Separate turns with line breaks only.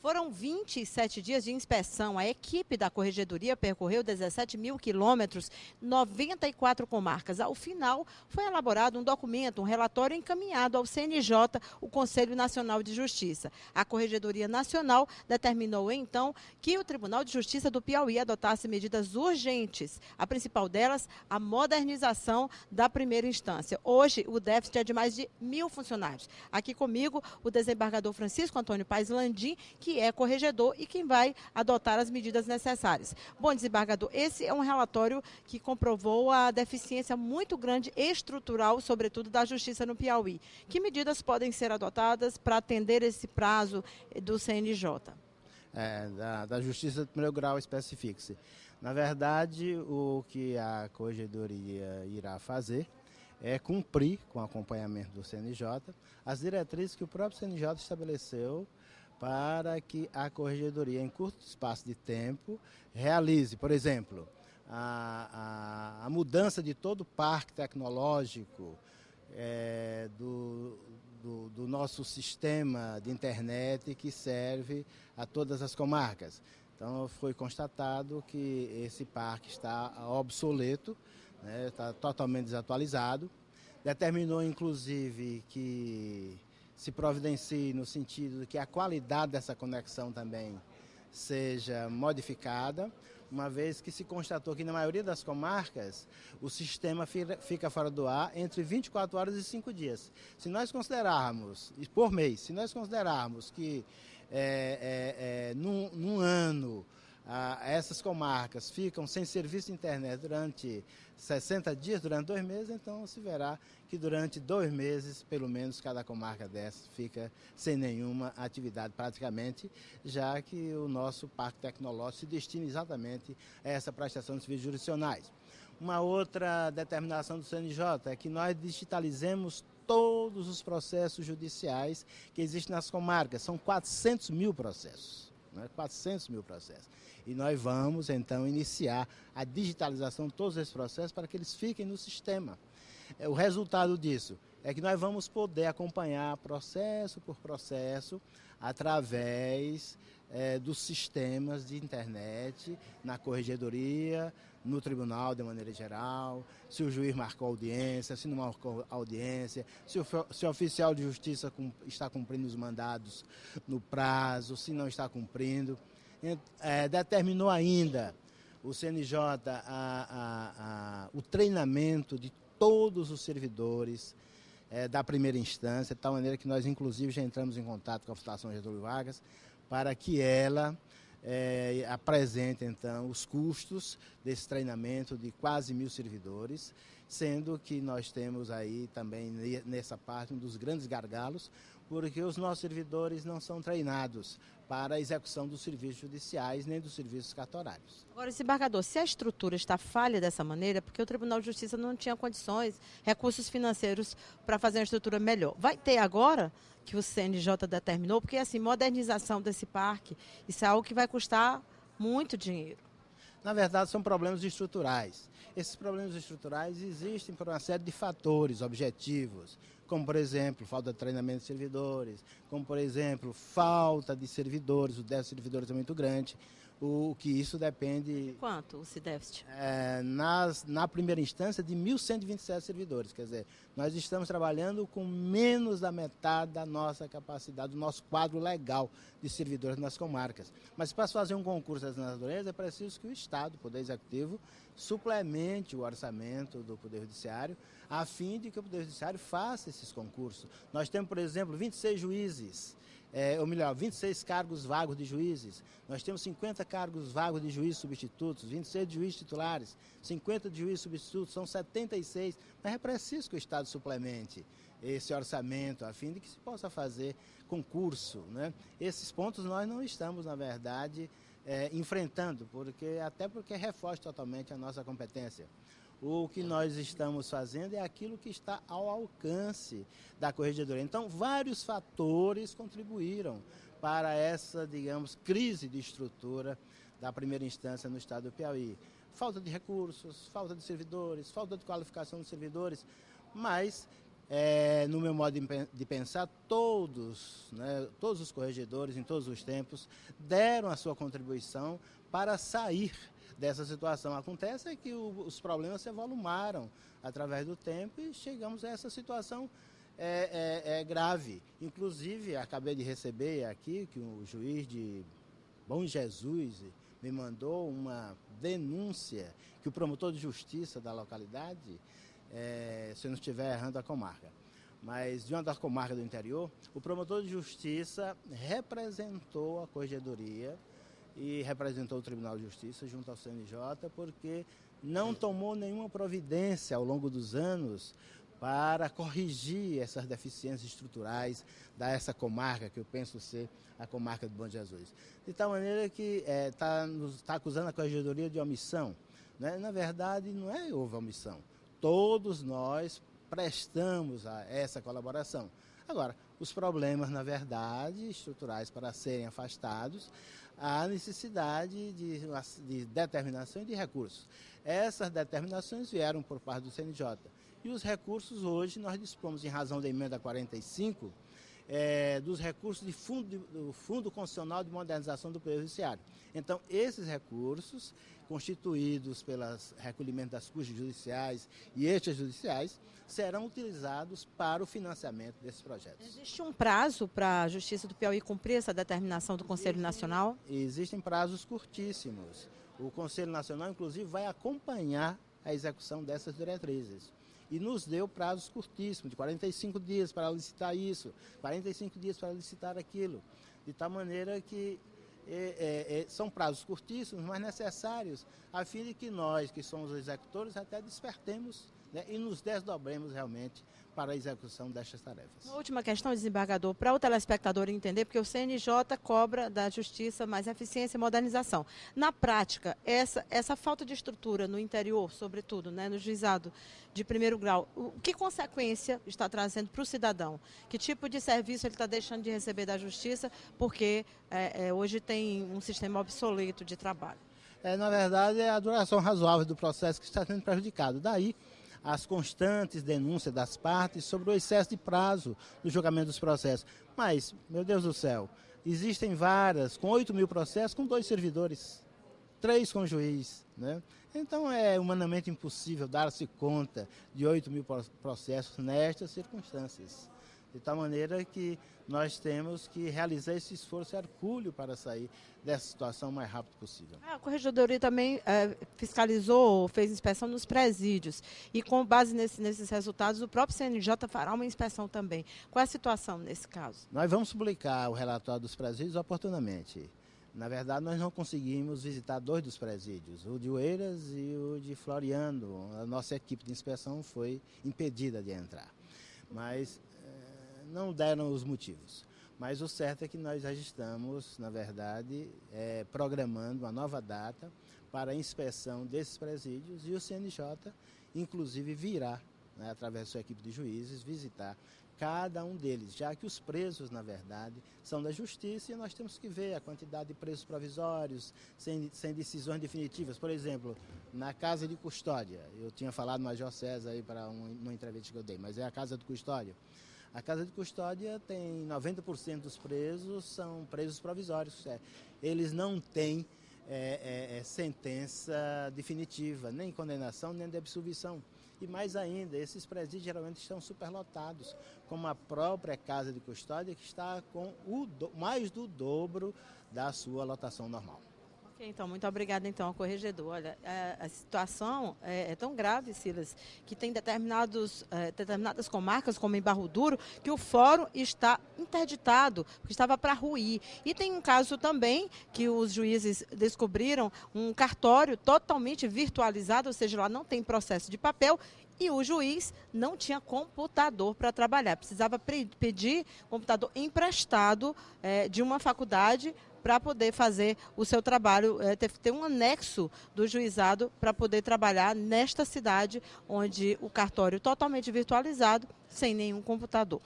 Foram 27 dias de inspeção. A equipe da Corregedoria percorreu 17 mil quilômetros, 94 comarcas. Ao final, foi elaborado um documento, um relatório encaminhado ao CNJ, o Conselho Nacional de Justiça. A Corregedoria Nacional determinou, então, que o Tribunal de Justiça do Piauí adotasse medidas urgentes. A principal delas, a modernização da primeira instância. Hoje, o déficit é de mais de 1.000 funcionários. Aqui comigo, o desembargador Francisco Antônio Paes Landim, que é corregedor e quem vai adotar as medidas necessárias. Bom, desembargador, esse é um relatório que comprovou a deficiência muito grande estrutural, sobretudo da Justiça no Piauí. Que medidas podem ser adotadas para atender esse prazo do CNJ?
Da Justiça do Primeiro Grau especifique-se. Na verdade, o que a Corregedoria irá fazer é cumprir, com acompanhamento do CNJ, as diretrizes que o próprio CNJ estabeleceu para que a Corregedoria, em curto espaço de tempo, realize, por exemplo, a mudança de todo o parque tecnológico do nosso sistema de internet que serve a todas as comarcas. Então, foi constatado que esse parque está obsoleto, né, está totalmente desatualizado. Determinou, inclusive, que se providencie no sentido de que a qualidade dessa conexão também seja modificada, uma vez que se constatou que na maioria das comarcas o sistema fica fora do ar entre 24 horas e 5 dias. Se nós considerarmos, por mês, se nós considerarmos que num ano essas comarcas ficam sem serviço de internet durante 60 dias, durante 2 meses, então se verá que durante 2 meses, pelo menos, cada comarca dessa fica sem nenhuma atividade praticamente, já que o nosso parque tecnológico se destina exatamente a essa prestação de serviços jurisdicionais. Uma outra determinação do CNJ é que nós digitalizemos todos os processos judiciais que existem nas comarcas. São 400 mil processos. 400 mil processos. E nós vamos, então, iniciar a digitalização de todos esses processos para que eles fiquem no sistema. O resultado disso é que nós vamos poder acompanhar processo por processo através dos sistemas de internet, na corregedoria, no tribunal de maneira geral, se o juiz marcou audiência, se não marcou audiência, se o oficial de justiça está cumprindo os mandados no prazo, se não está cumprindo. Determinou ainda o CNJ o treinamento de todos os servidores da primeira instância, de tal maneira que nós, inclusive, já entramos em contato com a Fundação Getúlio Vargas para que ela apresente, então, os custos desse treinamento de quase 1.000 servidores, sendo que nós temos aí também, nessa parte, um dos grandes gargalos, porque os nossos servidores não são treinados para a execução dos serviços judiciais nem dos serviços cartorários.
Agora, desembargador, se a estrutura está falha dessa maneira, porque o Tribunal de Justiça não tinha condições, recursos financeiros para fazer uma estrutura melhor. Vai ter agora que o CNJ determinou? Porque, assim, modernização desse parque, isso é algo que vai custar muito dinheiro.
Na verdade, são problemas estruturais. Esses problemas estruturais existem por uma série de fatores objetivos, como, por exemplo, falta de treinamento de servidores, como, por exemplo, falta de servidores, o déficit de servidores é muito grande, o que isso depende...
Quanto esse déficit?
Na primeira instância, de 1.127 servidores, quer dizer, nós estamos trabalhando com menos da metade da nossa capacidade, do nosso quadro legal de servidores nas comarcas. Mas para se fazer um concurso das naturezas, é preciso que o Estado, o Poder Executivo, suplemente o orçamento do Poder Judiciário, a fim de que o Poder Judiciário faça esses concursos. Nós temos, por exemplo, 26 juízes, 26 cargos vagos de juízes, nós temos 50 cargos vagos de juízes substitutos, 26 de juízes titulares, 50 de juízes substitutos, são 76, mas é preciso que o Estado suplemente esse orçamento, a fim de que se possa fazer concurso, né? Esses pontos nós não estamos, na verdade, enfrentando, até porque reforça totalmente a nossa competência. O que nós estamos fazendo é aquilo que está ao alcance da Corregedoria. Então, vários fatores contribuíram para essa, digamos, crise de estrutura da primeira instância no estado do Piauí. Falta de recursos, falta de servidores, falta de qualificação dos servidores, mas no meu modo de pensar, todos, né, todos os corregedores, em todos os tempos, deram a sua contribuição para sair dessa situação. Acontece é que os problemas se evolumaram através do tempo e chegamos a essa situação grave. Inclusive, acabei de receber aqui que o juiz de Bom Jesus me mandou uma denúncia que o promotor de justiça da localidade, se eu não estiver errando a comarca, mas de uma das comarcas do interior, o promotor de justiça representou a corregedoria e representou o Tribunal de Justiça junto ao CNJ, porque não tomou nenhuma providência ao longo dos anos para corrigir essas deficiências estruturais dessa comarca, que eu penso ser a comarca de Bom Jesus. De tal maneira que está acusando a corregedoria de omissão. Né? Na verdade, não houve omissão. Todos nós prestamos a essa colaboração. Agora, os problemas, na verdade, estruturais para serem afastados, há necessidade de determinação e de recursos. Essas determinações vieram por parte do CNJ. E os recursos hoje nós dispomos, em razão da emenda 45, dos recursos do Fundo Constitucional de Modernização do Poder Judiciário. Então, esses recursos, constituídos pelos recolhimentos das custas judiciais e extrajudiciais, serão utilizados para o financiamento desses projetos.
Existe um prazo para a Justiça do Piauí cumprir essa determinação do Conselho Nacional?
Existem prazos curtíssimos. O Conselho Nacional, inclusive, vai acompanhar a execução dessas diretrizes. E nos deu prazos curtíssimos, de 45 dias para licitar isso, 45 dias para licitar aquilo. De tal maneira que são prazos curtíssimos, mas necessários, a fim de que nós, que somos os executores, até despertemos, né, e nos desdobremos realmente para a execução destas tarefas.
Uma última questão, desembargador, para o telespectador entender, porque o CNJ cobra da Justiça mais eficiência e modernização. Na prática, essa falta de estrutura no interior, sobretudo, né, no juizado de primeiro grau, que consequência está trazendo para o cidadão? Que tipo de serviço ele está deixando de receber da Justiça, porque hoje tem um sistema obsoleto de trabalho?
Na verdade, é a duração razoável do processo que está sendo prejudicado. Daí, as constantes denúncias das partes sobre o excesso de prazo no julgamento dos processos. Mas, meu Deus do céu, existem varas com 8.000 processos com 2 servidores, 3 com juiz, né? Então é humanamente impossível dar-se conta de 8.000 processos nestas circunstâncias. De tal maneira que nós temos que realizar esse esforço hercúleo para sair dessa situação o mais rápido possível.
A Corregedoria também fiscalizou, fez inspeção nos presídios. E com base nesses resultados, o próprio CNJ fará uma inspeção também. Qual é a situação nesse caso?
Nós vamos publicar o relatório dos presídios oportunamente. Na verdade, nós não conseguimos visitar 2 dos presídios, o de Oeiras e o de Floriano. A nossa equipe de inspeção foi impedida de entrar. Mas não deram os motivos. Mas o certo é que nós já estamos, na verdade, programando uma nova data para a inspeção desses presídios e o CNJ, inclusive, virá, né, através da sua equipe de juízes, visitar cada um deles, já que os presos, na verdade, são da Justiça e nós temos que ver a quantidade de presos provisórios, sem decisões definitivas. Por exemplo, na casa de custódia, eu tinha falado no Major César aí para uma entrevista que eu dei, mas é a casa de custódia. A casa de custódia tem 90% dos presos são presos provisórios. Eles não têm sentença definitiva, nem condenação, nem de absolvição. E mais ainda, esses presídios geralmente estão superlotados, como a própria casa de custódia, que está com mais do dobro da sua lotação normal.
Então, muito obrigada, então, ao corregedor. Olha, a situação é tão grave, Silas, que tem determinadas comarcas, como em Barro Duro, que o fórum está interditado, porque estava para ruir. E tem um caso também que os juízes descobriram, um cartório totalmente virtualizado, ou seja, lá não tem processo de papel, e o juiz não tinha computador para trabalhar. Precisava pedir computador emprestado de uma faculdade para poder fazer o seu trabalho, teve que ter um anexo do juizado para poder trabalhar nesta cidade, onde o cartório totalmente virtualizado, sem nenhum computador.